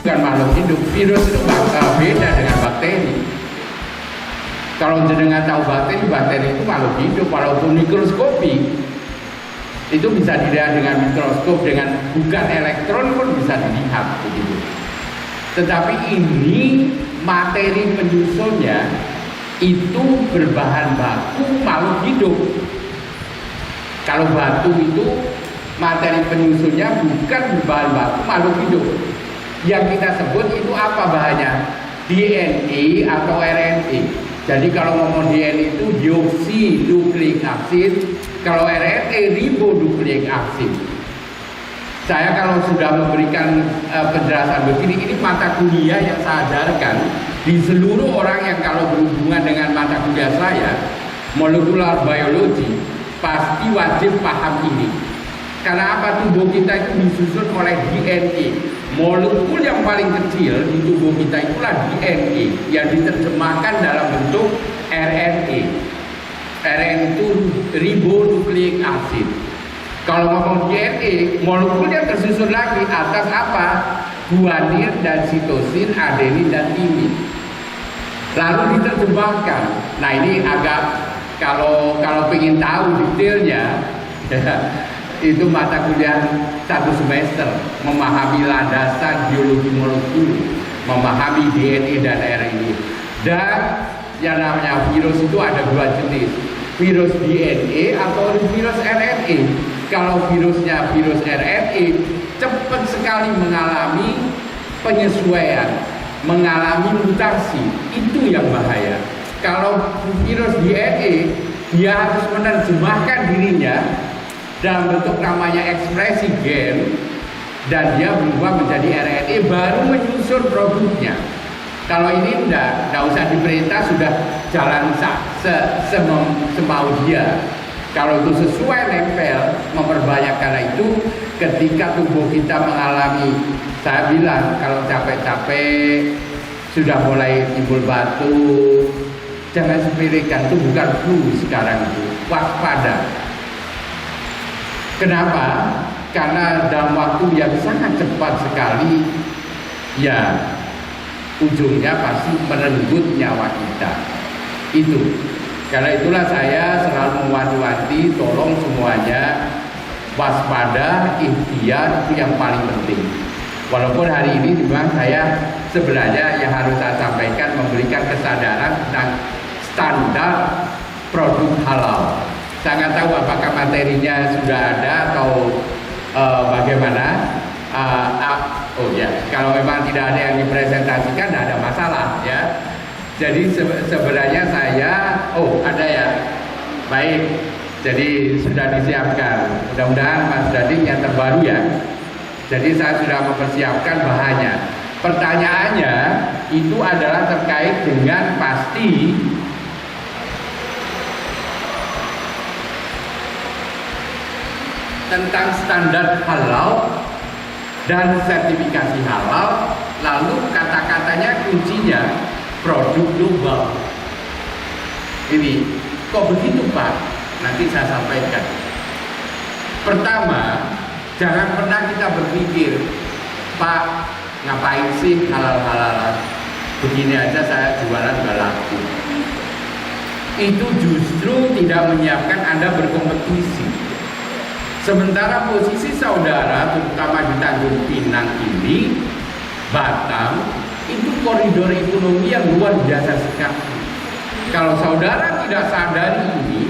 bukan makhluk hidup. Virus itu beda dengan bakteri. Kalau jenengan tahu bakteri itu makhluk hidup, walaupun mikroskopi itu bisa dilihat dengan mikroskop, dengan bukan elektron pun bisa dilihat begitu. Tetapi ini materi penyusunnya itu berbahan baku makhluk hidup. Kalau batu itu materi penyusunnya bukan berbahan baku makhluk hidup. Yang kita sebut itu apa bahannya? DNA atau RNA. Jadi kalau ngomong DNA itu deoxynucleic acid, kalau RNA ribonucleic acid. Saya kalau sudah memberikan penjelasan begini, ini mata kuliah yang saya ajarkan di seluruh orang yang kalau berhubungan dengan mata kuliah saya, molekular biology, pasti wajib paham ini. Karena apa? Tubuh kita itu disusun oleh DNA. Molekul yang paling kecil di tubuh kita itulah DNA yang diterjemahkan dalam bentuk RNA. RNA itu ribonucleic acid. Kalau ngomong DNA, molekul yang tersusun lagi atas apa? Guanin dan sitosin, adenin dan timin. Lalu diterjemahkan. Nah ini agak kalau pengen tahu detailnya, itu mata kuliah 1 semester, memahami landasan biologi molekul, memahami DNA dan RNA. Dan yang namanya virus itu ada 2 jenis, virus DNA atau virus RNA. Kalau virusnya virus RNA cepat sekali mengalami penyesuaian, mengalami mutasi, itu yang bahaya. Kalau virus DNA, dia harus menerjemahkan dirinya dalam bentuk namanya ekspresi gen, dan dia berubah menjadi RNA baru menyusun produknya. Kalau ini enggak usah diperintah, sudah jalan semau dia. Kalau itu sesuai nempel, memperbanyak. Karena itu ketika tubuh kita mengalami, saya bilang kalau capek-capek sudah mulai timbul batuk, jangan sepelekan, itu bukan flu sekarang itu, waspada. Kenapa? Karena dalam waktu yang sangat cepat sekali, ya ujungnya pasti merenggut nyawa kita. Itu. Karena itulah saya selalu mewanti-wanti, tolong semuanya waspada, ikhtiar itu yang paling penting. Walaupun hari ini memang saya sebenarnya yang harus saya sampaikan memberikan kesadaran tentang standar produk halal. Saya nggak tahu apakah materinya sudah ada atau bagaimana. Oh ya, kalau memang tidak ada yang dipresentasikan, tidak ada masalah ya. Jadi sebenarnya saya, ada ya, baik. Jadi sudah disiapkan. Mudah-mudahan Mas Dading yang terbaru ya. Jadi saya sudah mempersiapkan bahannya. Pertanyaannya itu adalah terkait dengan pasti tentang standar halal dan sertifikasi halal. Lalu kata-katanya kuncinya produk global. Ini kok begitu Pak? Nanti saya sampaikan. Pertama, jangan pernah kita berpikir, Pak, ngapain sih halal-halalan? Begini aja saya jualan gak laku. Itu justru tidak menyiapkan Anda berkompetisi. Sementara posisi saudara, terutama di Tanjung Pinang ini, Batam, itu koridor ekonomi yang luar biasa sekali. Kalau saudara tidak sadari ini,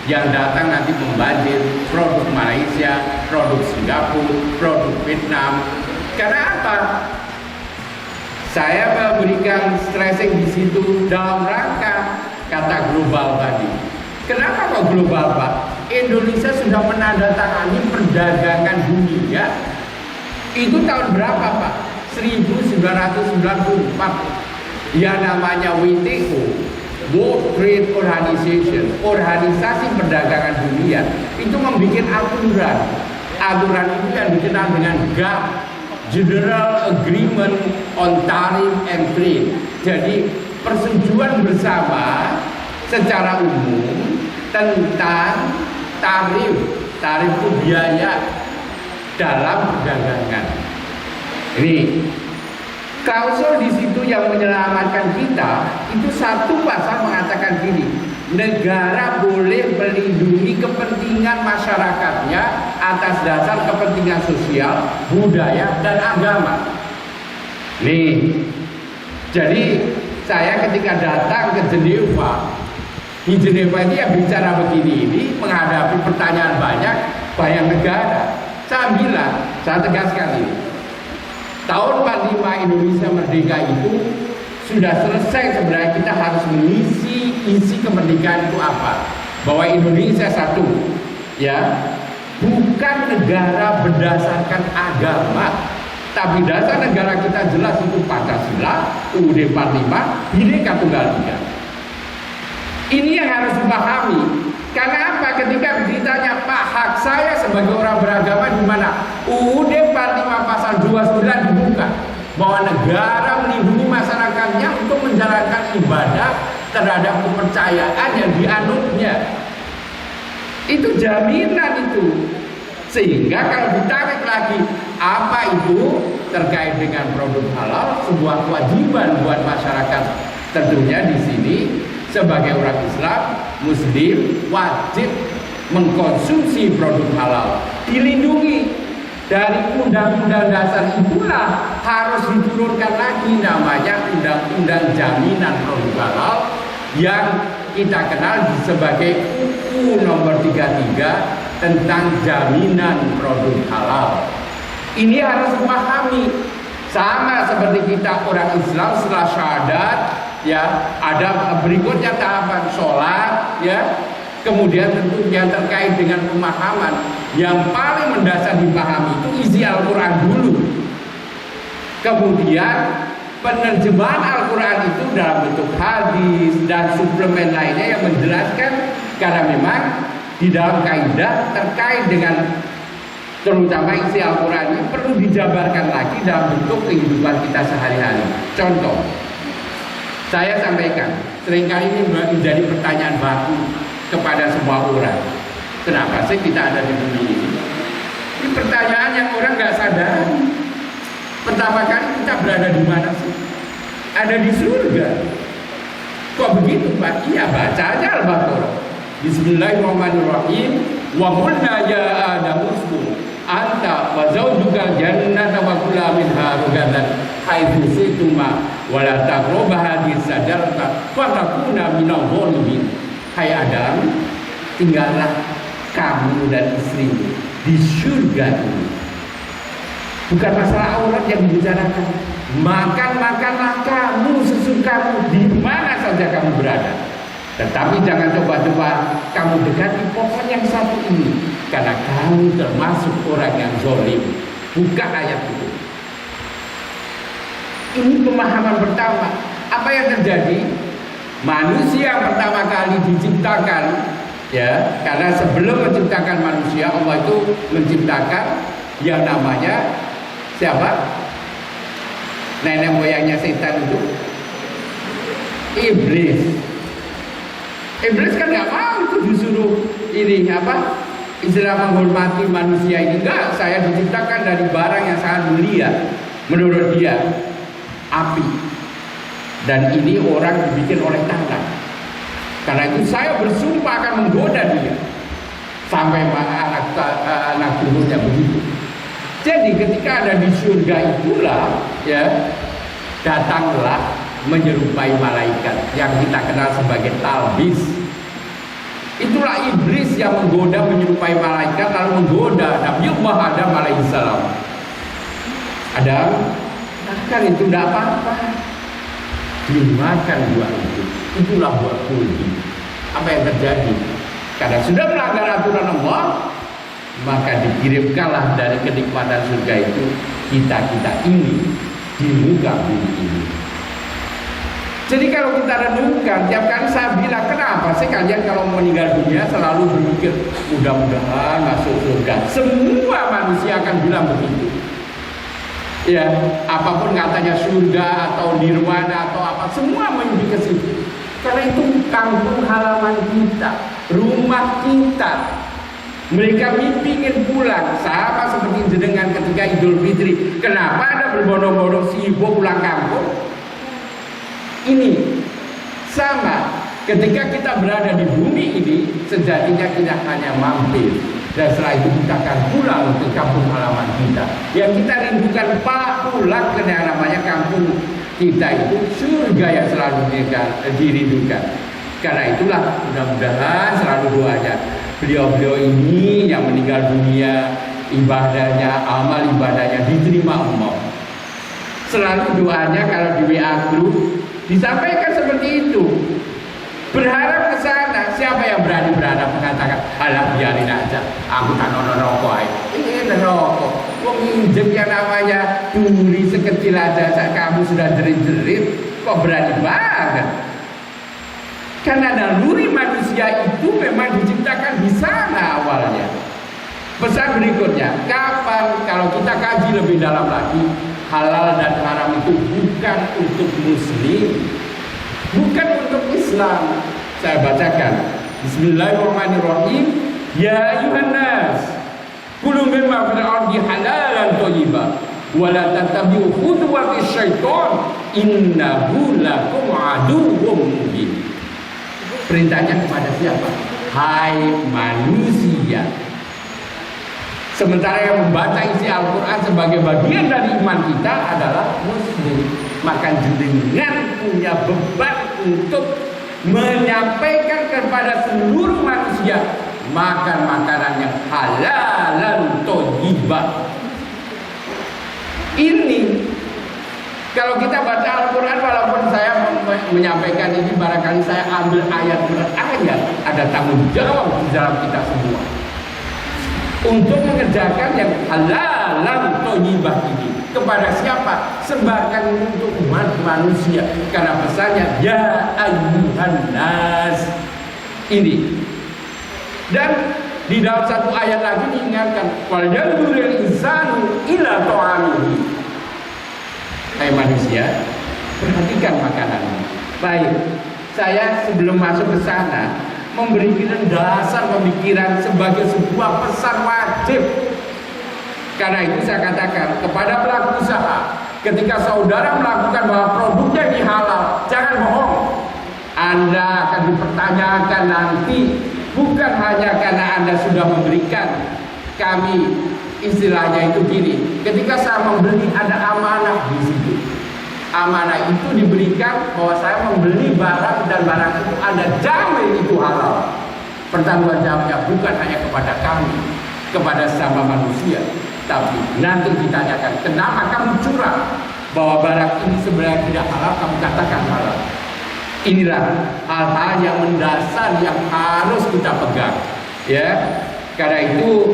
yang datang nanti membanjir produk Malaysia, produk Singapura, produk Vietnam. Karena apa? Saya memberikan stressing di situ dalam rangka kata global tadi. Kenapa kok global Pak? Indonesia sudah menandatangani perdagangan dunia. Itu tahun berapa Pak? 1994. Yang namanya WTO, World Trade Organization, organisasi perdagangan dunia, itu membuat aturan. Aturan itu yang dikenal dengan GATT, General Agreement on Tariff and Trade. Jadi persetujuan bersama secara umum tentang tarif itu biaya dalam perdagangan. Ini Klausul di situ yang menyelamatkan kita itu satu pasal mengatakan gini, negara boleh melindungi kepentingan masyarakatnya atas dasar kepentingan sosial, budaya, dan agama. Nih, jadi saya ketika datang ke Jenewa, di Jenewa ini yang bicara begini ini menghadapi pertanyaan banyak negara. Saya bilang, saya tegaskan ini, tahun 45 Indonesia merdeka itu sudah selesai. Sebenarnya kita harus mengisi kemerdekaan itu apa? Bahwa Indonesia satu, ya, bukan negara berdasarkan agama. Tapi dasar negara kita jelas itu Pancasila, UUD 45, Bhinneka Tunggal Ika. Ini yang harus dipahami. Karena apa? Ketika ditanya, Pak, hak saya sebagai orang beragama di mana? UUD 45 pasal 29 dibuka bahwa negara melindungi masyarakatnya untuk menjalankan ibadah terhadap kepercayaan yang dianutnya. Itu jaminan itu. Sehingga kalau ditarik lagi, apa itu terkait dengan produk halal, sebuah kewajiban buat masyarakat. Tentunya di sini sebagai orang Islam, Muslim wajib mengkonsumsi produk halal, dilindungi dari undang-undang dasar. Itulah harus diturunkan lagi namanya undang-undang jaminan produk halal yang kita kenal sebagai UU nomor 33 tentang jaminan produk halal. Ini harus dipahami. Sama seperti kita orang Islam setelah syahadat, ya, ada berikutnya tahapan sholat, ya. Kemudian tentu yang terkait dengan pemahaman yang paling mendasar dipahami itu isi Al-Quran dulu. Kemudian penerjemahan Al-Quran itu dalam bentuk hadis dan suplemen lainnya yang menjelaskan, karena memang di dalam kaidah terkait dengan terutama isi Al-Quran ini perlu dijabarkan lagi dalam bentuk kehidupan kita sehari-hari. Contoh, saya sampaikan, seringkali ini menjadi pertanyaan baku kepada semua orang. Kenapa sih kita ada di bumi ini? Ini pertanyaan yang orang nggak sadar. Pertama kali kita berada di mana sih? Ada di surga. Kok begitu, Pak? Iya, baca aja Al-Baqarah. Bismillahirrahmanirrahim. Wa qulna ya Adamu uskun anta wa zawjuka jannata wa kula minha ragadan haitsu situma wa la taqrabu hadhihi syajarata fatakuna minal zalimin. Hai Adam, tinggallah kamu dan istrimu di surga ini. Bukan masalah aurat yang dibicarakan. Makanlah kamu sesukamu di mana saja kamu berada. Tetapi jangan coba-coba kamu dekati pohon yang satu ini, karena kamu termasuk orang yang zalim. Buka ayat itu. Ini pemahaman pertama. Apa yang terjadi? Manusia pertama kali diciptakan, ya, karena sebelum menciptakan manusia, Allah itu menciptakan yang namanya siapa? Nenek moyangnya setan itu Iblis. Iblis kan nggak mau tuh disuruh ini apa? Istilah menghormati manusia ini. Enggak, saya diciptakan dari barang yang sangat mulia menurut dia, api. Dan ini orang dibikin oleh tangan. Karena itu saya bersumpah akan menggoda dia sampai anak turunnya begitu. Jadi ketika ada di surga itulah, ya, datanglah menyerupai malaikat yang kita kenal sebagai talbis. Itulah iblis yang menggoda menyerupai malaikat lalu menggoda Nabi Adam alaihissalam. Adam, makan itu tidak apa-apa. Dimakan buah itu. Itulah buah kuldi. Apa yang terjadi? Karena sudah melanggar aturan Allah, maka dikirimkanlah dari kenikmatan surga itu kita ini di muka bumi ini. Jadi kalau kita renungkan, tiap kali saya bilang, kenapa sih kalian kalau meninggal dunia selalu berpikir mudah-mudahan masuk surga? Semua manusia akan bilang begitu. Ya, apapun katanya surga atau nirwana atau apa, semua menuju ke situ. Karena itu kampung halaman kita, rumah kita. Mereka mimpi ingin pulang, sama seperti jenengan ketika Idul Fitri. Kenapa Anda berbondong-bondong sibuk pulang kampung. Ini sama ketika kita berada di bumi ini, sejatinya kita hanya mampir, dan setelah itu kita akan pulang ke kampung halaman kita. Yang kita rindukan pulang ke yang namanya kampung kita itu surga yang selalu dirindukan. Karena itulah mudah-mudahan selalu doanya beliau-beliau ini yang meninggal dunia, ibadahnya, amal ibadahnya diterima Allah. Selalu doanya kalau di WA group disampaikan seperti itu. Berharap ke sana. Siapa yang berani mengatakan, alah biarin aja, aku tak rokok. Ini rokok. Kok injek yang namanya duri sekecil aja, kamu sudah jerit-jerit, kok berani banget? Karena naluri manusia itu memang diciptakan di sana awalnya. Pesan berikutnya, kapan kalau kita kaji lebih dalam lagi, halal dan haram itu bukan untuk muslim, bukan untuk Islam. Saya bacakan. Bismillahirrahmanirrahim. Ya ayuhan nas, kulu mimma fil ardi halalan thayyiban wa la tattabi'u khutuwatis syaitan innahu lakum aduwwum mubin. Perintahnya kepada siapa? Hai manusia. Sementara yang membaca isi Al-Quran sebagai bagian dari iman kita adalah muslim. Maka jenengan punya beban untuk menyampaikan kepada seluruh manusia makan makanan yang halalan thayyibah. Ini kalau kita baca Al-Quran, walaupun saya menyampaikan ini, barangkali saya ambil ayat per ayat, ada tanggung jawab di dalam kita semua untuk mengerjakan yang halalan thayyibah ini. Kepada siapa? Sebarkan untuk umat manusia. Karena pesannya ya ayyuhan nas. Ini. Dan di dalam satu ayat lagi diingatkan, wal yanzuril insanu ila ta'amihi. Hai manusia, perhatikan makanannya. Baik, saya sebelum masuk ke sana memberikan dasar pemikiran sebagai sebuah pesan wajib. Karena itu saya katakan kepada pelaku usaha, ketika saudara melakukan bahwa produknya ini halal, jangan bohong. Anda akan dipertanyakan nanti, bukan hanya karena Anda sudah memberikan kami, istilahnya itu gini, ketika saya membeli ada amanah di situ. Amanah itu diberikan bahwa saya membeli barang dan barang itu Anda jamin itu halal. Pertanggung jawabnya bukan hanya kepada kami, kepada sesama manusia, tapi nanti ditanyakan, kenapa kamu curang bahwa barang ini sebenarnya tidak halal, kamu katakan halal. Inilah hal-hal yang mendasar yang harus kita pegang, ya. Karena itu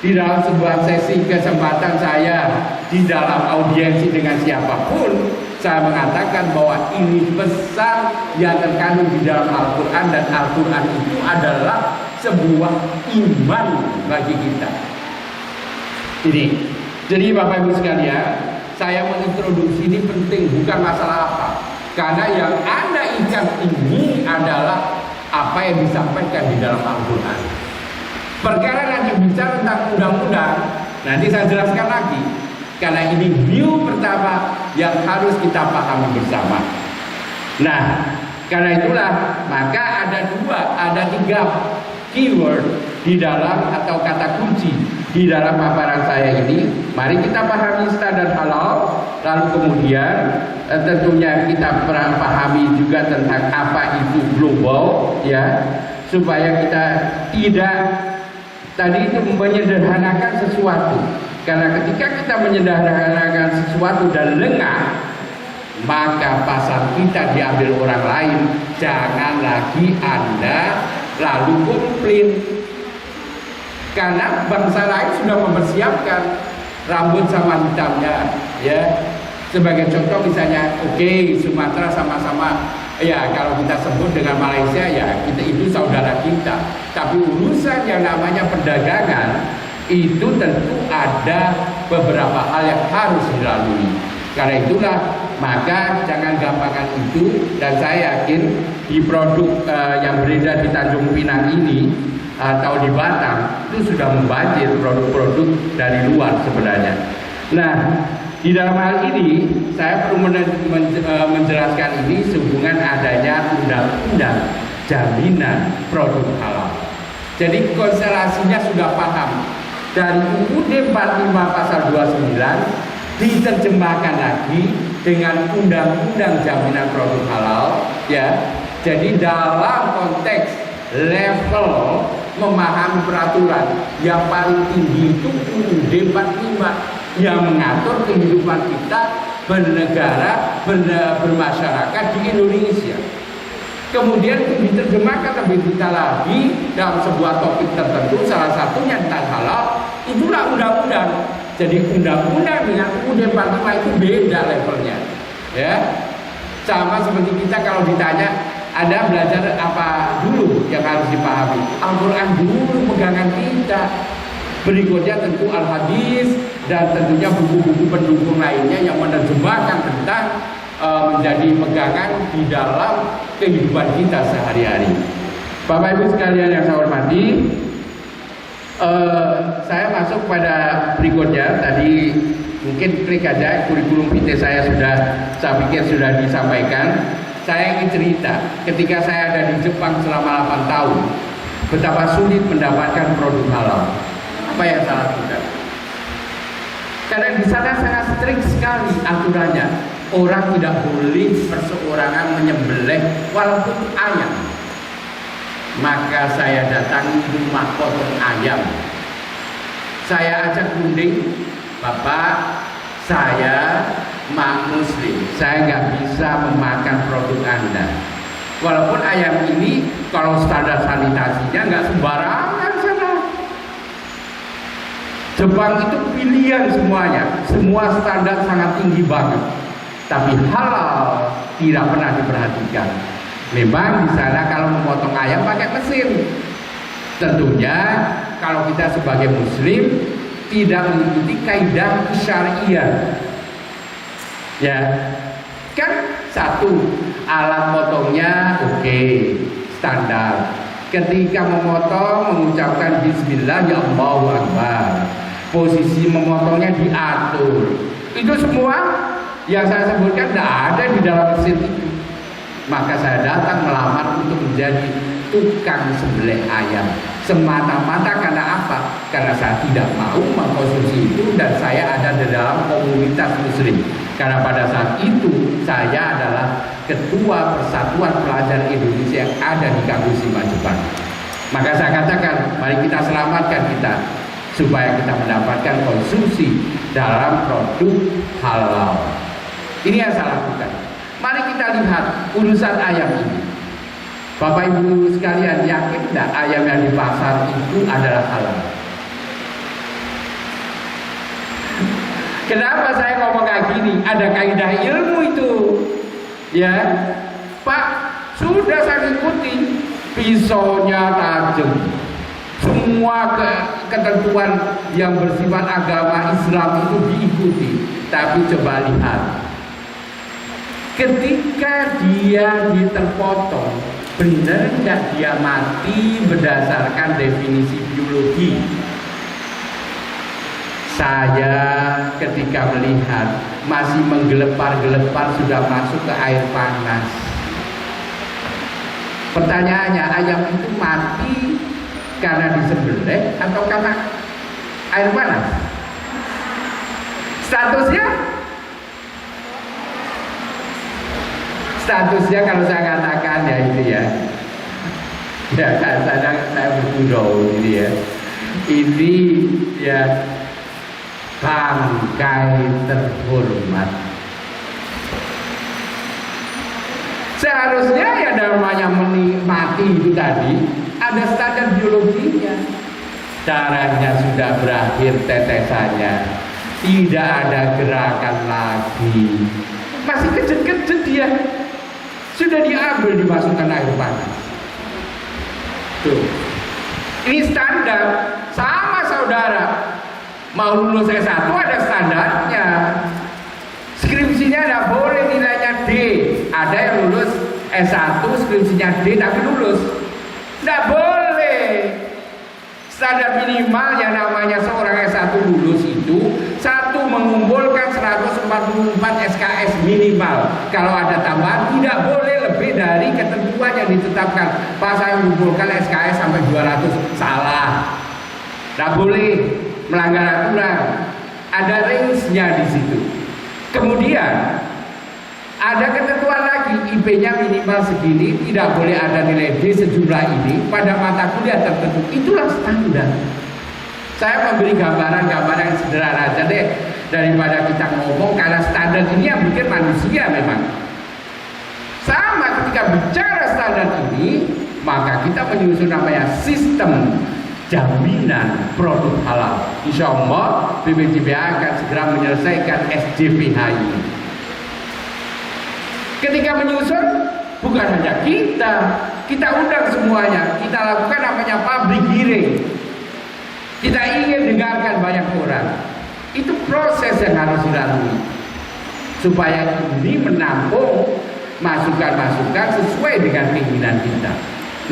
di dalam sebuah sesi kesempatan saya di dalam audiensi dengan siapapun, saya mengatakan bahwa ini pesan yang terkandung di dalam Al-Quran, dan Al-Quran itu adalah sebuah iman bagi kita. Ini, jadi Bapak Ibu sekalian, saya mengintroduksi ini penting, bukan masalah apa, karena yang Anda ingat ini adalah apa yang disampaikan di dalam Al-Quran. Perkara nanti bicara tentang undang-undang, nanti saya jelaskan lagi, karena ini view pertama yang harus kita pahami bersama. Nah, karena itulah maka ada tiga keyword di dalam atau kata kunci di dalam paparan saya ini. Mari kita pahami standar halal, lalu kemudian tentunya kita pahami juga tentang apa itu global, ya, supaya kita tidak tadi itu menyederhanakan sesuatu. Karena ketika kita menyederhanakan sesuatu dan lengah, maka pasar kita diambil orang lain. Jangan lagi Anda lalu komplain, karena bangsa lain sudah mempersiapkan rambut sama hitamnya, ya. Sebagai contoh misalnya, oke, Sumatera sama-sama, ya kalau kita sebut dengan Malaysia, ya kita itu saudara kita. Tapi urusan yang namanya perdagangan itu tentu ada beberapa hal yang harus dilalui. Karena itulah maka jangan gampangkan itu, dan saya yakin di produk yang beredar di Tanjung Pinang ini atau di Batam itu sudah membanjir produk-produk dari luar sebenarnya. Nah, di dalam hal ini saya perlu menjelaskan ini sehubungan adanya undang-undang jaminan produk halal. Jadi konstelasinya sudah paham. Dan UUD 45 pasal 29 diterjemahkan lagi dengan undang-undang jaminan produk halal, ya. Jadi dalam konteks level memahami peraturan yang paling tinggi itu UUD 45 yang mengatur kehidupan kita bernegara, bermasyarakat di Indonesia. Kemudian itu diterjemahkan lebih detail lagi dalam sebuah topik tertentu, salah satunya tentang halal, itulah undang-undang. Jadi undang-undang dengan UUD 45 itu beda levelnya, ya. Sama seperti kita kalau ditanya, Anda belajar apa dulu yang harus dipahami? Al-Quran dulu pegangan kita. Berikutnya tentu Al-Hadis dan tentunya buku-buku pendukung lainnya yang menerjemahkan tentang menjadi pegangan di dalam kehidupan kita sehari-hari. Bapak Ibu sekalian yang saya hormati, saya masuk pada berikutnya. Tadi mungkin klik aja kurikulum vitae saya pikir sudah disampaikan. Saya ingin cerita ketika saya ada di Jepang selama 8 tahun, betapa sulit mendapatkan produk halal. Apa yang saya lakukan? Karena di sana sangat strict sekali aturannya. Orang tidak boleh perseorangan menyembelih walaupun ayam. Maka saya datangi rumah potong ayam. Saya ajak runding, Bapak, saya muslim, saya nggak bisa memakan produk Anda. Walaupun ayam ini kalau standar sanitasinya nggak sembarangan sana. Jepang itu pilihan semuanya, semua standar sangat tinggi banget. Tapi halal tidak pernah diperhatikan. Memang di sana kalau memotong ayam pakai mesin. Tentunya kalau kita sebagai muslim tidak mengikuti kaidah syariah. Ya, kan satu alat potongnya oke, standar. Ketika memotong mengucapkan Bismillah, ya Allahu Akbar. Posisi memotongnya diatur. Itu semua yang saya sebutkan tidak ada di dalam mesin itu. Maka saya datang melamar untuk menjadi tukang sembelih ayam. Semata-mata karena apa? Karena saya tidak mau mengkonsumsi itu dan saya ada di dalam komunitas muslim. Karena pada saat itu saya adalah Ketua Persatuan Pelajar Indonesia yang ada di Kagoshima, Jepang. Maka saya katakan, mari kita selamatkan kita supaya kita mendapatkan konsumsi dalam produk halal. Ini yang saya lakukan. Mari kita lihat urusan ayam ini. Bapak Ibu sekalian, yakin tidak ayam yang di pasar itu adalah halal? Kenapa saya ngomong kayak gini? Ada kaidah ilmu itu. Ya, Pak, sudah saya ikuti. Pisaunya tajam. Semua ketentuan yang bersifat agama Islam itu diikuti. Tapi coba lihat, ketika dia terpotong, benar nggak dia mati berdasarkan definisi biologi? Saya ketika melihat masih menggelepar-gelepar sudah masuk ke air panas. Pertanyaannya, ayam itu mati karena disembelih atau karena air panas? Statusnya kalau saya katakan ya itu ya kadang saya bergurau gitu ya, ini ya bangkai terhormat. Seharusnya ya namanya menikmati itu tadi ada standar biologinya. Darahnya sudah berakhir tetesannya, tidak ada gerakan lagi, masih kejut-kejut dia, sudah diambil dimasukkan air panas. Tuh, ini standar. Sama saudara, mau lulus S1 ada standarnya. Skripsinya tidak boleh nilainya D. Ada yang lulus S1 skripsinya D tapi lulus, tidak boleh. Standar minimal yang namanya seorang S1 lulus itu 1 mengumpulkan 144 SKS minimal. Kalau ada tambahan tidak boleh lebih dari ketentuan yang ditetapkan. Pak, saya mengumpulkan SKS sampai 200, salah. Tidak boleh melanggar aturan. Ada range-nya di situ. Kemudian ada ketentuan lagi, IP-nya minimal segini, tidak boleh ada nilai D sejumlah ini pada mata kuliah tertentu. Itulah standar. Saya memberi gambaran-gambaran yang sederhana aja deh, daripada kita ngomong, karena standar ini yang bikin manusia memang. Sama ketika bicara standar ini, maka kita menyusun namanya sistem jaminan produk halal. Insya Allah BPJPH akan segera menyelesaikan SJPH ini. Ketika menyusun, bukan hanya kita undang semuanya, kita lakukan namanya public hearing. Kita ingin dengarkan banyak orang. Itu proses yang harus dilalui supaya ini menampung masukan-masukan sesuai dengan keinginan kita.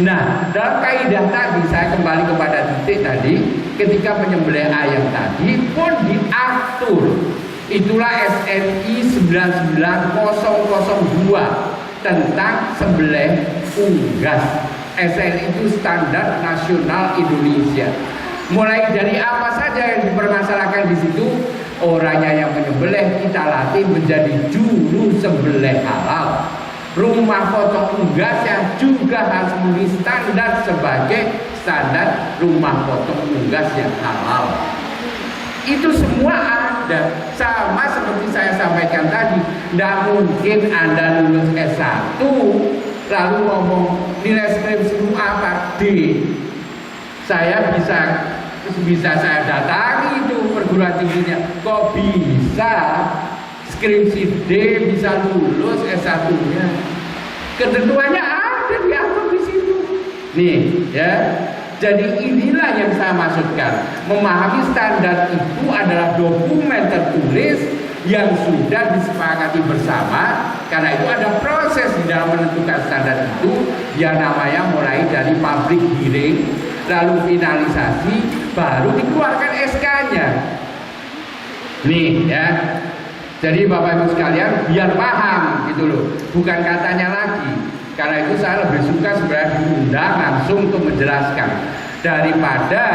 Nah, dalam kaidah tadi, saya kembali kepada titik tadi, ketika menyembelih ayam tadi pun diatur. Itulah SNI 99002 tentang sembelih unggas. SNI itu Standar Nasional Indonesia. Mulai dari apa saja yang dipermasalahkan di situ, orangnya yang menyembelih kita latih menjadi juru sembelih halal. Rumah potong unggasnya juga harus memenuhi standar sebagai standar rumah potong unggas yang halal. Itu semua ada. Sama seperti saya sampaikan tadi, tidak mungkin Anda lulus S1 lalu ngomong nilai skripsimu apa? D. Saya bisa saya datangi itu perguruan tingginya. Kok bisa skripsi D bisa lulus S1-nya? Ketentuannya ada diatur di situ. Nih, ya. Jadi inilah yang saya maksudkan. Memahami standar itu adalah dokumen tertulis yang sudah disepakati bersama. Karena itu ada proses di dalam menentukan standar itu, yang namanya mulai dari public hearing, lalu finalisasi, baru dikeluarkan SK-nya. Nih, ya. Jadi Bapak Ibu sekalian, biar paham gitu loh. Bukan katanya lagi. Karena itu saya lebih suka sebenarnya diundang langsung untuk menjelaskan daripada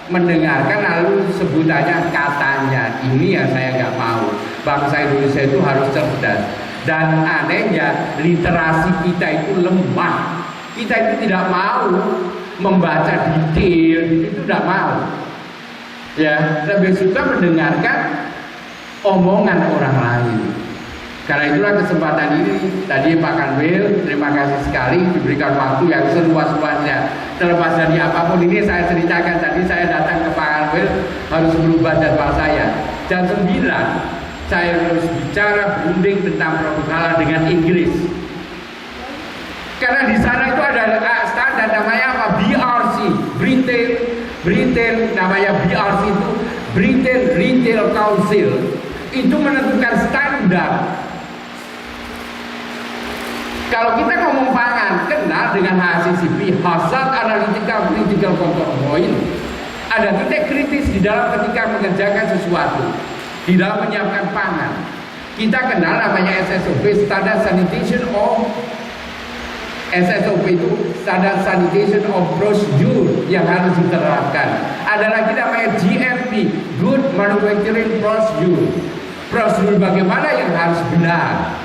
mendengarkan lalu sebutannya katanya. Ini yang saya nggak mau. Bangsa Indonesia itu harus cerdas. Dan anehnya literasi kita itu lemah. Kita itu tidak mau membaca detail, itu tidak mau. Ya, lebih suka mendengarkan omongan orang lain. Karena itulah kesempatan ini tadi Pak Kanwil, terima kasih sekali diberikan waktu yang seluas-luasnya. Terlepas dari apapun ini saya ceritakan, tadi saya datang ke Pak Kanwil harus merubah jadwal saya. Jam 9 saya harus bicara berunding tentang produk halal dengan Inggris. Karena di sana itu ada standar namanya apa? BRC, Britain namanya BRC itu Britain Retail Council. Itu menentukan standar. Kalau kita ngomong pangan, kenal dengan HACCP, Hazard Analytical Critical Control Point. Ada titik kritis di dalam ketika mengerjakan sesuatu, di dalam menyiapkan pangan. Kita kenal namanya SSOP, Standard Sanitation of SSOP itu Standard Sanitation of Procedure yang harus diterapkan. Ada lagi namanya GMP, Good Manufacturing Procedure. Prosedur bagaimana yang harus benar.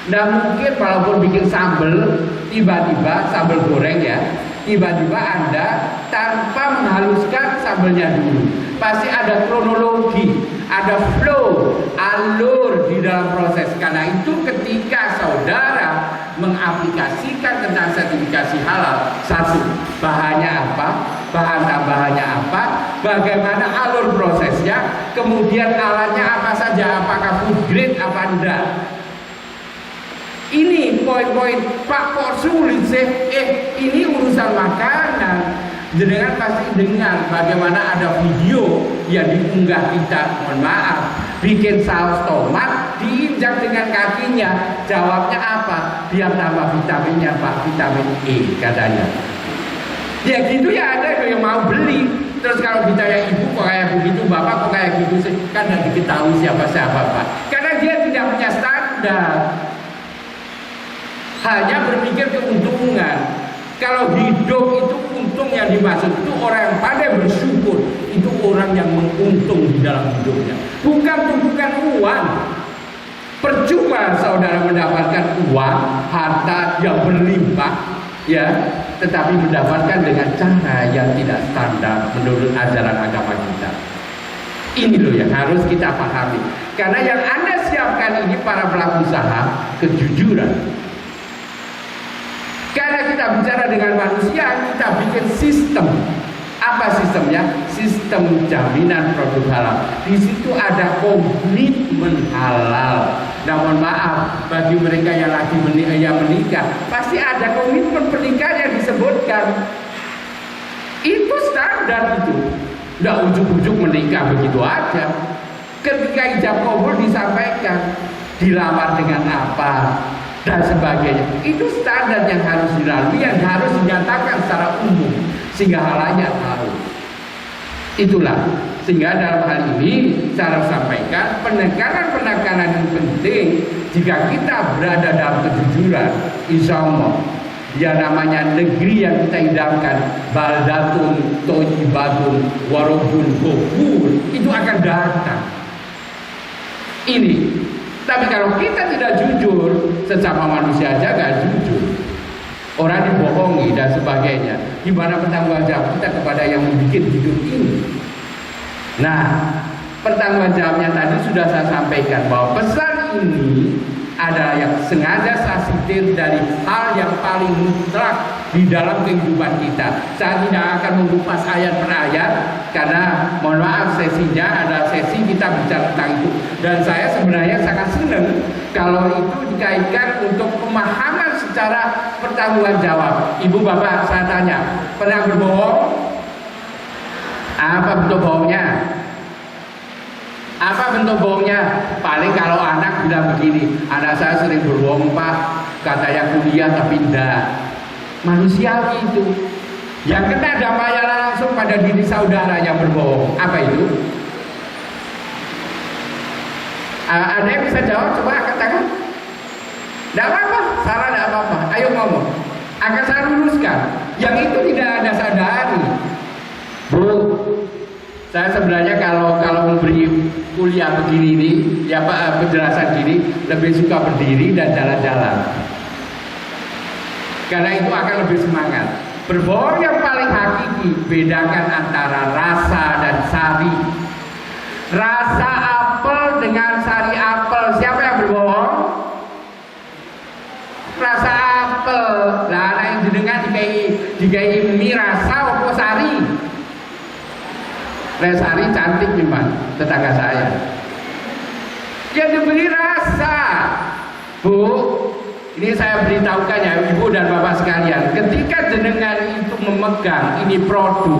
Nah mungkin walaupun bikin sambal, tiba-tiba sambal goreng ya, tiba-tiba Anda tanpa menghaluskan sambalnya dulu. Pasti ada kronologi, ada flow, alur di dalam proses. Karena itu ketika saudara mengaplikasikan tentang sertifikasi halal, satu, bahannya apa, bahan tambahannya apa, bagaimana alur prosesnya, kemudian alatnya apa saja, apakah food grade apa enggak. Ini poin-poin. Pak kok sulit sih? Ini urusan makanan. Jenengan pasti dengar bagaimana ada video yang diunggah kita, mohon maaf, bikin saus tomat diinjak dengan kakinya. Jawabnya apa? Biar tambah vitaminnya Pak, vitamin E katanya. Ya gitu ya, ada yang mau beli. Terus kalau ditanya ibu kok kayak begitu, bapak kok kayak gitu sih, kan nggak diketahui siapa-siapa Pak. Karena dia tidak punya standar, hanya berpikir keuntungan. Kalau hidup itu untung yang dimaksud itu orang yang pandai bersyukur, itu orang yang menguntung di dalam hidupnya, bukan tumpukan uang. Percuma saudara mendapatkan uang, harta yang berlimpah, ya, tetapi mendapatkan dengan cara yang tidak standar menurut ajaran agama kita. Ini loh yang harus kita pahami. Karena yang Anda siapkan ini para pelaku usaha, kejujuran. Karena kita bicara dengan manusia, kita bikin sistem. Apa sistemnya? Sistem jaminan produk halal. Di situ ada komitmen halal. Namun maaf, bagi mereka yang lagi menikah, pasti ada komitmen pernikahan yang disebutkan. Itu standar itu. Nggak ujuk-ujuk menikah begitu aja. Ketika ijab kabul disampaikan, dilamar dengan apa dan sebagainya. Itu standar yang harus dilalui, yang harus dinyatakan secara umum sehingga halayak tahu. Itulah sehingga dalam hal ini saya sampaikan penekanan yang penting. Jika kita berada dalam kejujuran, insya Allah ya namanya negeri yang kita idamkan, baldatun thayyibatun wa rabbun ghafur, itu akan datang. Ini. Tapi kalau kita tidak jujur, sesama manusia aja gak jujur, orang dibohongi dan sebagainya, gimana pertanggungjawaban kita kepada yang membuat hidup ini? Nah, pertanggungjawabannya tadi sudah saya sampaikan bahwa pesan ini adalah yang sengaja saya sitir dari hal yang paling mutlak di dalam kehidupan kita. Saya tidak akan mengupas ayat per ayat karena mohon maaf sesinya adalah sesi kita bicara tentang itu, dan saya sebenarnya sangat senang kalau itu dikaitkan untuk pemahaman secara pertanggungjawab. Ibu bapak saya tanya, pernah berbohong? Apa bentuk bohongnya? Apa bentuk bohongnya? Paling kalau anak bilang begini, anak saya sering berbohong Pak, katanya kuliah tapi enggak. Manusiawi itu. Yang kena dampaknya langsung pada diri saudara yang berbohong. Apa itu? Ada yang bisa jawab? Coba angkat tangan. Tidak apa-apa, salah tidak apa-apa. Ayo ngomong. Akan saya luruskan. Yang itu tidak ada sadari. Bu, saya sebenarnya kalau memberi kuliah begini nih, ya Pak, penjelasan gini, lebih suka berdiri dan jalan-jalan. Karena itu akan lebih semangat. Berbohong yang paling hakiki, bedakan antara rasa dan sari. Rasa apel dengan sari apel, siapa yang berbohong? Rasa apel. Lah anak yang jenengan dikai mie rasa apa sari? Sari cantik memang tetangga saya. Dia diberi rasa. Bu, ini saya beritahukan ya ibu dan bapak sekalian, ketika jenengan itu memegang ini produk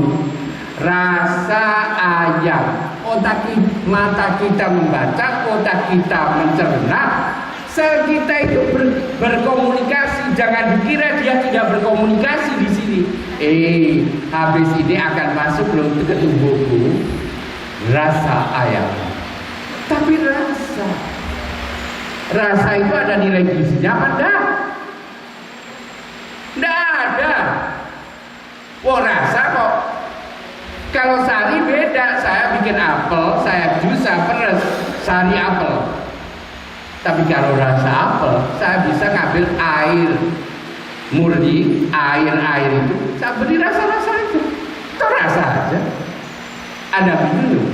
rasa ayam, mata kita membaca, otak kita mencerna, sel kita itu berkomunikasi. Jangan dikira dia tidak berkomunikasi di sini. Habis ini akan masuk loh ke tubuhku rasa ayam. Tapi rasa itu ada nilai gizinya apa enggak? Enggak ada. Wah, rasa kok. Kalau sari beda. Saya bikin apel, saya jus, saya peres sari apel. Tapi kalau rasa apel, saya bisa ngambil air murni, air itu saya beri rasa-rasa itu. Itu rasa aja. Anda minum,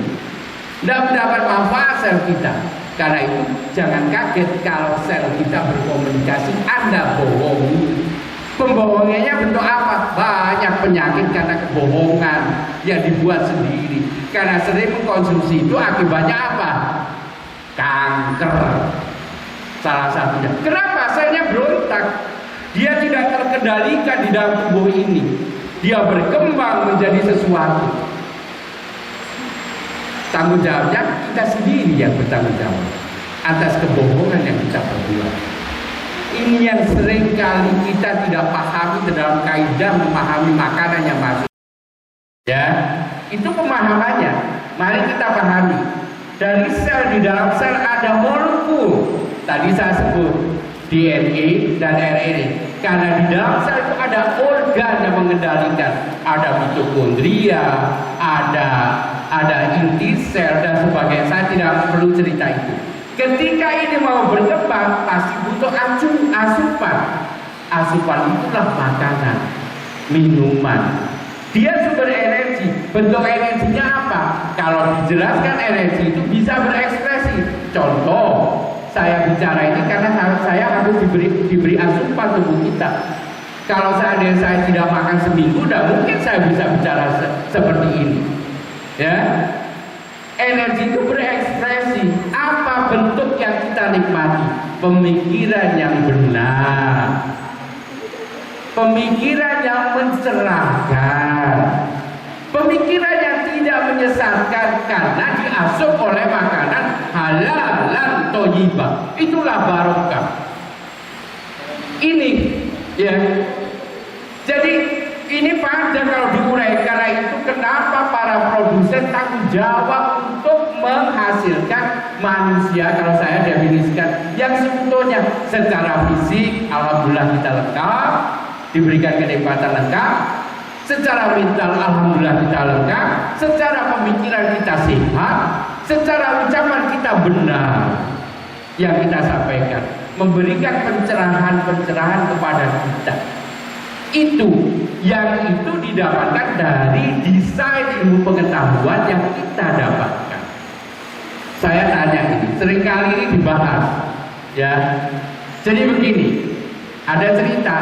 tidak mendapat manfaat sel kita. Karena itu jangan kaget kalau sel kita berkomunikasi Anda bohongi. Pembohongannya bentuk apa? Banyak penyakit karena kebohongan yang dibuat sendiri. Karena sering mengkonsumsi itu akibatnya apa? Kanker. Salah satunya. Kenapa? Selnya berontak. Dia tidak terkendalikan di dalam tubuh ini. Dia berkembang menjadi sesuatu. Tanggung jawabnya kita sendiri yang bertanggung jawab atas kebohongan yang kita perbuat. Ini yang sering kali kita tidak pahami dalam kaidah memahami makanan yang masuk. Ya, Itu pemahamannya. Mari kita pahami. Dari sel, di dalam sel ada molekul. Tadi saya sebut DNA dan RNA. Karena di dalam sel itu ada organ yang mengendalikan. Ada mitokondria, ada inti sel dan sebagainya. Saya tidak perlu cerita itu. Ketika ini mau berkembang, pasti butuh asupan. Asupan itulah makanan, minuman. Dia sumber energi. Bentuk energinya apa? Kalau dijelaskan energi itu bisa berekspresi. Contoh, saya bicara ini karena saya harus diberi asupan tubuh kita. Kalau seandainya saya tidak makan seminggu, tidak mungkin saya bisa bicara seperti ini. Ya, energi itu berekspresi. Apa bentuk yang kita nikmati? Pemikiran yang benar. Pemikiran yang mencerahkan, pemikiran yang tidak menyesatkan karena diasup oleh makanan halal dan thayyibah. Itulah barokah. Ini ya. Jadi ini panjang kalau diurai. Karena itu kenapa para produsen tanggung jawab untuk menghasilkan manusia, kalau saya definisikan yang sebetulnya secara fisik alhamdulillah kita lengkap, diberikan kenikmatan lengkap, secara mental alhamdulillah kita lengkap, secara pemikiran kita sehat, secara ucapan kita benar yang kita sampaikan, memberikan pencerahan-pencerahan kepada kita. Itu yang itu didapatkan dari desain ilmu pengetahuan yang kita dapatkan. Saya tanya ini, seringkali ini dibahas ya. Jadi begini, ada cerita.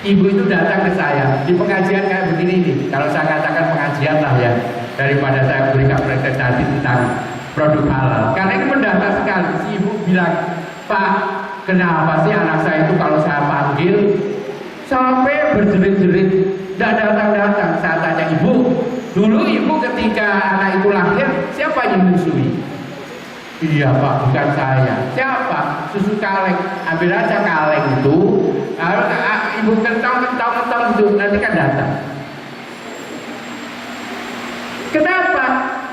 Ibu itu datang ke saya di pengajian kayak begini nih. Kalau saya katakan pengajian lah ya, daripada saya berikan presentasi tentang produk halal. Karena ini mendasar sekali. Si ibu bilang, Pak, kenapa sih anak saya itu kalau saya panggil sampai berjerit-jerit, tidak datang-datang. Saya tanya ibu, dulu ibu ketika anak itu lahir siapa yang menyusui? Iya Pak, bukan saya. Siapa? Susu kaleng. Ambil aja kaleng itu, ibu kentang itu, nanti kan datang. Kenapa?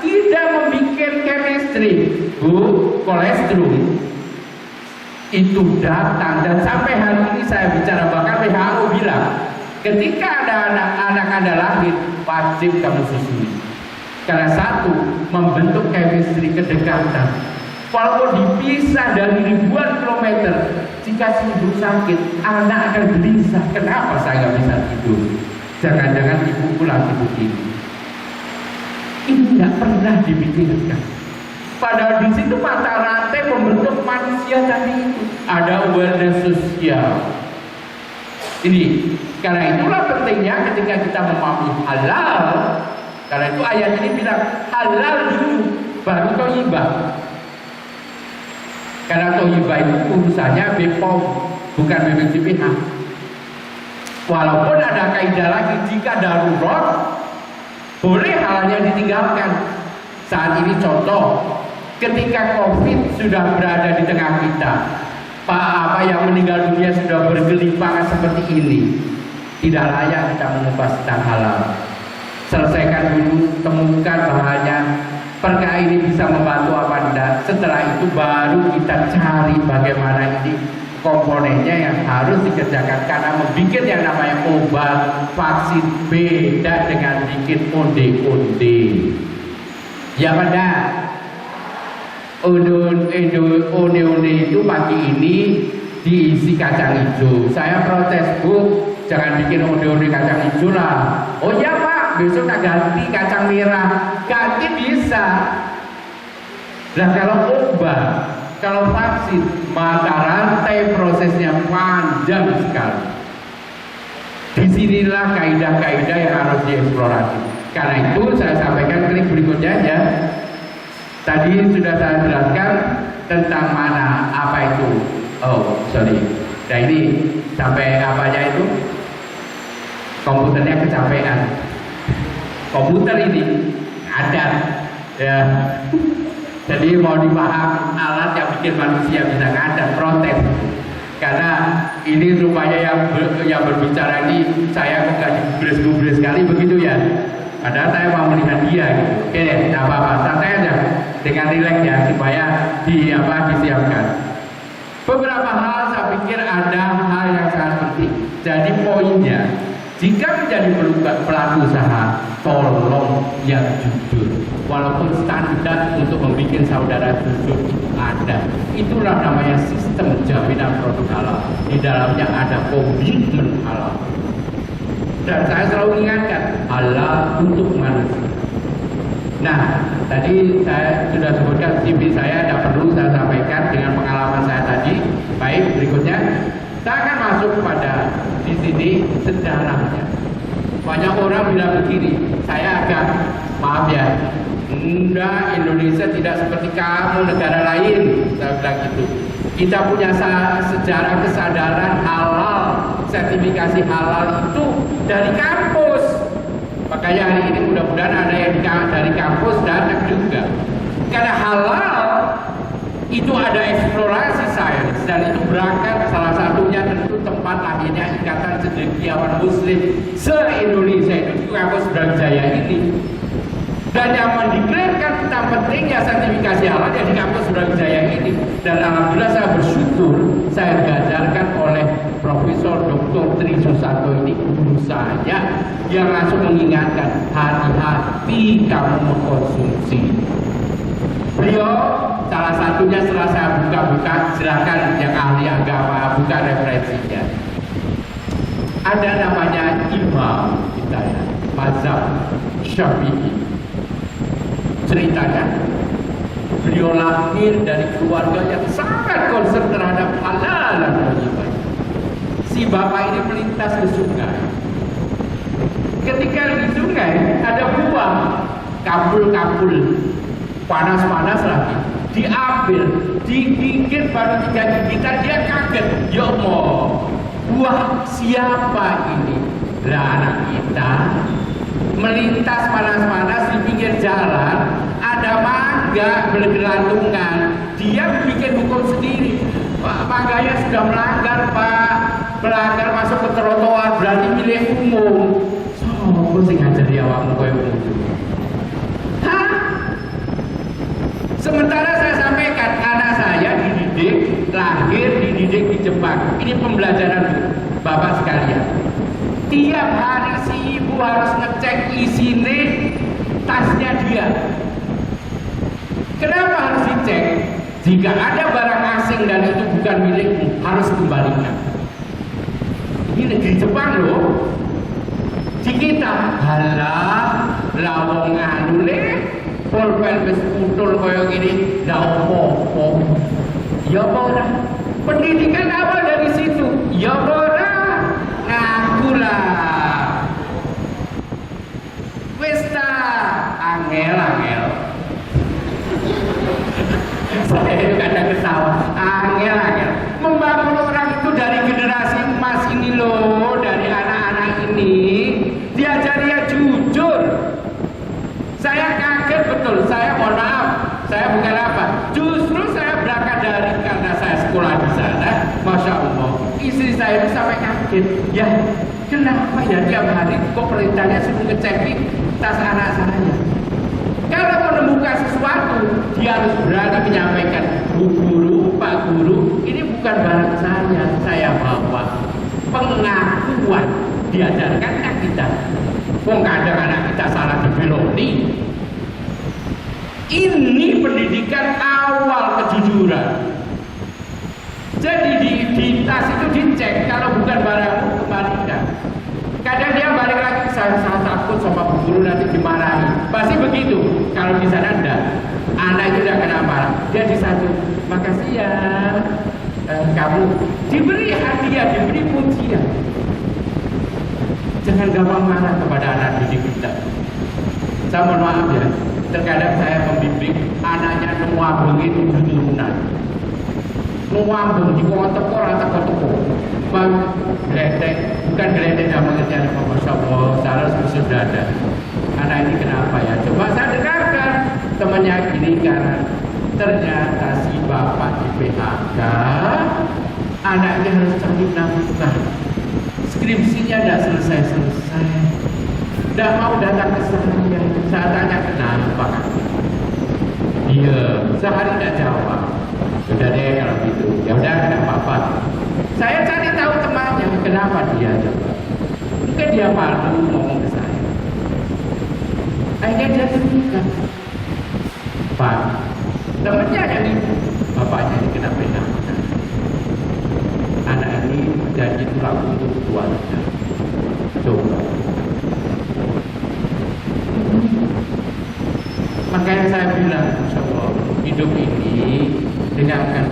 Tidak membuat chemistry, Bu, kolesterol itu datang. Dan sampai hari ini saya bicara, bahkan WHO bilang, ketika ada anak Anda lahir, wajib kamu susui. Karena satu, membentuk chemistry kedekatan. Walaupun dipisah dari ribuan kilometer, jika si ibu sakit, anak akan gelisah. Kenapa saya nggak bisa tidur? Jangan-jangan ibuku lagi begini. Ini nggak pernah dipikirkan. Padahal di situ mata rantai membentuk manusia tadi itu. Ada awareness sosial. Ini, karena itulah pentingnya ketika kita memahami halal. Karena itu ayat ini bilang halal dulu, baru thayyibah. Karena thayyibah itu urusannya BPOM, bukan BPJPH. Walaupun ada kaidah lagi, jika darurat boleh halnya ditinggalkan. Saat ini contoh, ketika COVID sudah berada di tengah kita, apa yang meninggal dunia sudah bergelimpangan seperti ini, tidak layak kita mengupas tentang halal. Selesaikan dulu, temukan bahannya, perkara ini bisa membantu apa tidak. Setelah itu baru kita cari bagaimana ini komponennya yang harus dikerjakan. Karena membuat yang namanya obat, vaksin beda dengan bikin onde-onde. Ya benar. Onde-onde itu pagi ini diisi kacang hijau. Saya protes, Bu, jangan bikin onde-onde kacang hijau lah. Oh ya Pak, besok tak ganti kacang merah. Ganti bisa. Nah kalau obat, kalau vaksin, mata rantai prosesnya panjang sekali. Disinilah kaidah-kaidah yang harus dieksplorasi. Karena itu saya sampaikan klik berikutnya ya. Tadi sudah saya jelaskan tentang mana apa itu. Oh sorry. Nah ini sampai apanya itu? Komputernya kecapean. Komputer ini ada ya. Jadi mau dipaham alat yang bikin manusia bisa ngadat, protes. Karena ini rupanya yang berbicara ini saya kok gak digubres-gubres sekali begitu ya. Padahal saya mau melihat dia gitu. Oke, tidak apa-apa, santai aja dengan rileks ya supaya disiapkan. Beberapa hal saya pikir ada hal yang sangat penting. Jadi poinnya, jika menjadi pelaku usaha, tolong yang jujur. Walaupun standar untuk membuat saudara jujur itu ada. Itulah namanya sistem jaminan produk halal. Di dalamnya ada komitmen halal. Dan saya selalu ingatkan, halal untuk manusia. Nah, tadi saya sudah sebutkan CV saya, tidak perlu saya sampaikan dengan pengalaman saya tadi. Baik, berikutnya saya akan masuk kepada di sini sejarahnya. Banyak orang bilang begini, saya agak maaf ya, enggak, Indonesia tidak seperti kamu negara lain. Saya bilang gitu. Kita punya sejarah kesadaran halal, sertifikasi halal itu dari kampus. Makanya hari ini mudah-mudahan ada yang dari kampus datang juga. Karena halal itu ada eksplorasi sains dan itu berangkat salah satunya tentu tempat lahirnya Ikatan Cendekiawan Muslim se-Indonesia itu kampus Brawijaya ini. Dan yang mendeklarasikan tentang pentingnya sertifikasi halal ya di kampus Brawijaya ini. Dan alhamdulillah saya bersyukur saya diajarkan oleh Profesor Dr. Tri Susanto ini, guru saya, yang langsung mengingatkan, hati-hati kamu mengkonsumsi. Beliau salah satunya setelah saya buka-buka, silakan yang ahli agama buka referensinya. Ada namanya imam kita ya, mazhab Syafi'i. Ceritanya beliau lahir dari keluarga yang sangat concern terhadap halal dan thayyibah. Si bapak ini melintas ke sungai. Ketika di sungai ada buah kapul-kapul, panas-panas lagi, diambil, digigit baru 3 gigitan dia kaget. Ya Allah, buah siapa ini? Lah anak kita melintas panas-panas di pinggir jalan, ada mangga bergelantungan, dia bikin hukum sendiri. Pak, mangganya sudah melanggar Pak, melanggar masuk ke trotoar, berarti milik umum. Sopo sing ngajari awakmu koyo ngono? Hah? Sementara saya sampaikan anak saya dididik, lahir dididik di Jepang. Ini pembelajaran Bapak sekalian. Tiap hari si ibu harus ngecek isine tasnya dia. Kenapa harus dicek? Jika ada barang asing dan itu bukan milikmu, harus kembalikan. Ini negeri Jepang loh. Di kita, halah, lawong anu le, pulpen wis putul kaya gini, ndak opo-opo. Ya ora. Pendidikan awal dari situ. Ya ora. Ngakulah. Wis ta, angel-angel. Saya itu kadang ketawa, angel-angel. Membangun orang itu dari generasi emas ini loh, dari anak-anak ini, diajari jujur. Saya kaget betul, saya mohon maaf, saya bukan apa. Justru saya berangkat dari karena saya sekolah di sana, Masya Allah. Istri saya itu sampai kaget, ya kenapa ya tiap hari kok perintahnya suruh ngecekin tas anak saya. Kalau menemukan sesuatu, dia harus berani menyampaikan, Bu Guru, Pak Guru, ini bukan barang saya bawa. Pengakuan diajarkan kan kita. Kok kadang anak kita salah dibeloni. Ini pendidikan awal kejujuran. Jadi di tas itu dicek, kalau bukan barangmu kembalikan. Kadang dia balik lagi, saya takut sama Bu Guru nanti dimarahi. Pasti begitu. Kalau di sana enggak, anak itu tidak kenapa. Dia disatu, makasih ya, kamu diberi hadiah, diberi pujian. Jangan gampang marah kepada anak didik kita. Saya mohon maaf ya, terkadang saya membimbing anaknya nuwabeng itu turunan. Nuwabeng di teko ora teko-teko. Bang gledek, bukan gledek dalam pengertian apa, Masya Allah, salah sudah ada. Anak ini kenapa ya? Coba saya dengarkan temannya gini, karena ternyata si bapak di PHK, anaknya harus cari nafkah. Skripsinya tidak selesai-selesai. Tidak mau datang ke saya. Saya tanya kenapa. Dia sehari tidak jawab. Sudah deh kalau gitu. Ya udah tidak apa-apa. Saya cari tahu temannya kenapa dia jawab. Mungkin dia malu ngomong ke saya. Akhirnya dia terbuka. Pak, temannya yang ibu, bapaknya ini kenapa enak? Anak ini jadi tulang punggung keluarga. Coba. Makanya saya bilang, Insya Allah, hidup ini dengarkan.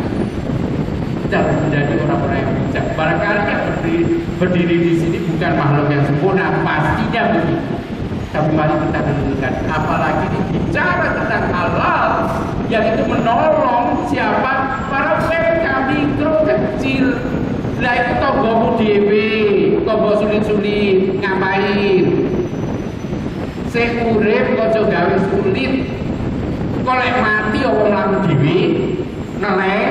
Kita harus menjadi orang-orang yang bijak. Barangkali yang berdiri di sini bukan makhluk yang sempurna, pastinya begitu. Tapi mari kita renungkan, apalagi bicara tentang halal yang itu menolong siapa? Para UMKM mikro kecil. Lah itu tonggomu dhewe, tonggo sulit-sulit ngapain? Sing urip aja gawe sulit. Kok lek mati wong mlaku dhewe nelek.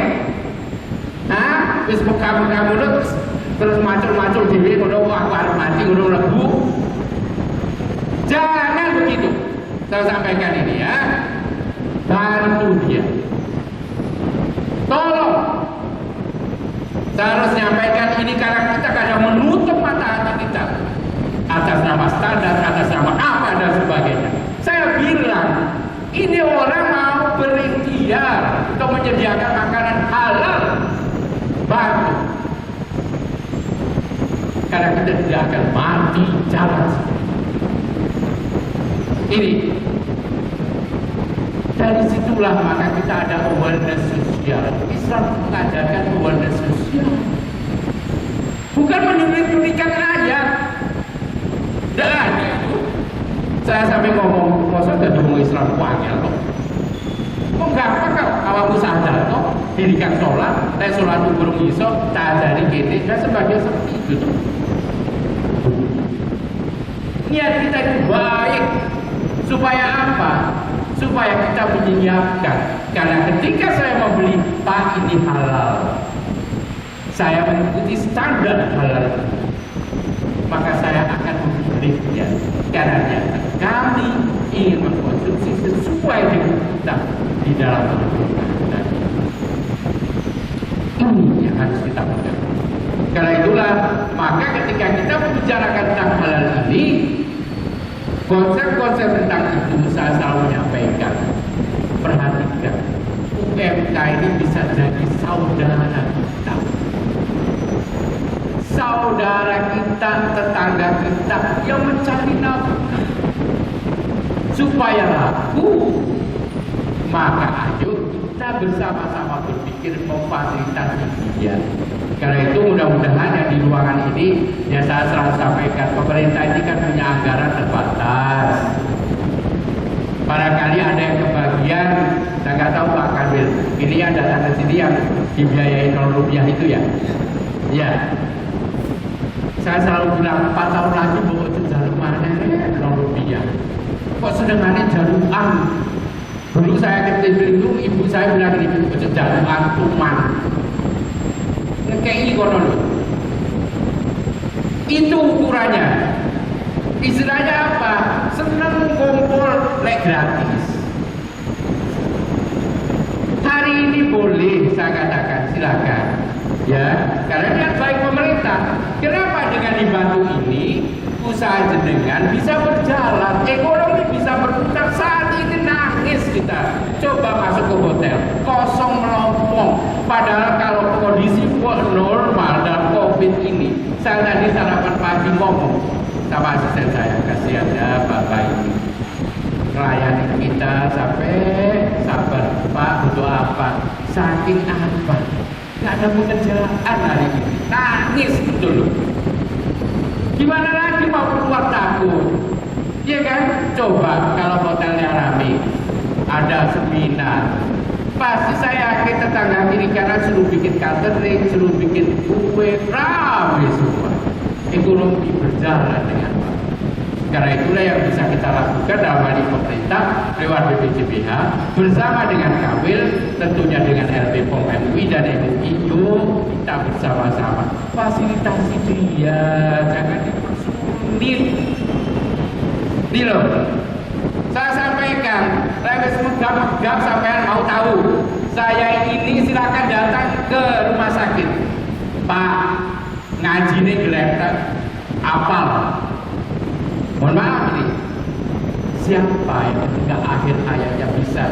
Hah? Wis kamu terus macul-macul dhewe ngono aku arep mati ngono lebu. Jangan begitu. Saya sampaikan ini ya. Bantu dia. Tolong. Saya harus menyampaikan ini karena kita kadang menutup mata hati kita atas nama standar, atas nama apa dan sebagainya. Saya bilang ini orang mau berikhtiar untuk menyediakan makanan halal. Bantu. Karena kita tidak akan mati jalan. Ini dari situlah maka kita ada awareness sosial. Islam mengajarkan awareness sosial, bukan menyulit-sulitkan ayat. Tidak ada itu. Saya sampai ngomong, masa gak ngomong Islam kuangnya kok. Kok gampang kok awakmu sadar kok dirikan sholat, saya sholat burung iso, tak dari kene dan sebagainya seperti itu tuh. Niat kita itu baik. Supaya apa? Supaya kita menyiapkan. Karena ketika saya membeli, Pak ini halal, saya mengikuti standar halal, maka saya akan membelinya. Karena kami ingin mengkonsumsi sesuai dengan kita di dalam Al-Quran. Ini yang harus kita pegang. Karena itulah, maka ketika kita membicarakan tentang halal ini, konsep-konsep tentang itu saya selalu menyampaikan. Perhatikan, UMK ini bisa jadi saudara kita. Saudara kita, tetangga kita yang mencari nafkah. Supaya laku, maka ayo kita bersama-sama berpikir memfasilitasi dia. Karena itu mudah-mudahan yang di ruangan ini, ya saya selalu sampaikan, pemerintah ini kan punya anggaran terbatas. Barangkali ada yang kebagian, saya nggak tahu Pak Kamil, ini yang datang ke sini yang dibiayai Rp0 itu ya. Ya, saya selalu bilang 4 tahun lagi bawa itu jalur mana Rp0. Kok sedangkan jaluan? Dulu saya kecil itu ibu saya bilang ini jaluan tuman. Ngekei kono lho. Itu ukurannya. Istilahnya apa? Seneng kumpul lek gratis. Hari ini boleh saya katakan silakan. Ya, karena niat baik pemerintah. Kenapa dengan dibantu ini usaha jenengan bisa berjalan, ekonomi bisa berputar? Saat ini nangis kita. Coba masuk ke hotel, kosong melompong. Padahal kalau kondisi normal dalam COVID ini, saya tadi sarapan pagi ngomong sama asisten saya, kasihan ya Bapak ini melayani kita sampai sabar. Pak butuh apa? Saking apa? Gak ada pekerjaan hari ini. Nangis betul loh. Gimana lagi mau keluar takut? Iya kan? Coba kalau hotelnya rame, ada seminar, pasti saya yakin tetangga kiri kanan suruh bikin catering, suruh bikin kue, rame semua. Ekonomi berjalan dengan baik. Karena itulah yang bisa kita lakukan dalam hal ini pemerintah lewat BPJPH bersama dengan Kawil, tentunya dengan LB POM MUI dan MUI. Yuk kita bersama-sama fasilitasi dia, jangan dipersulit. Ini loh, saya sampaikan, lewat megap sampean mau tahu. Saya ini silakan datang ke rumah sakit. Pak, ngaji nih geletek, apal. Mohon maaf ini, siapa yang ketika akhir hayatnya bisa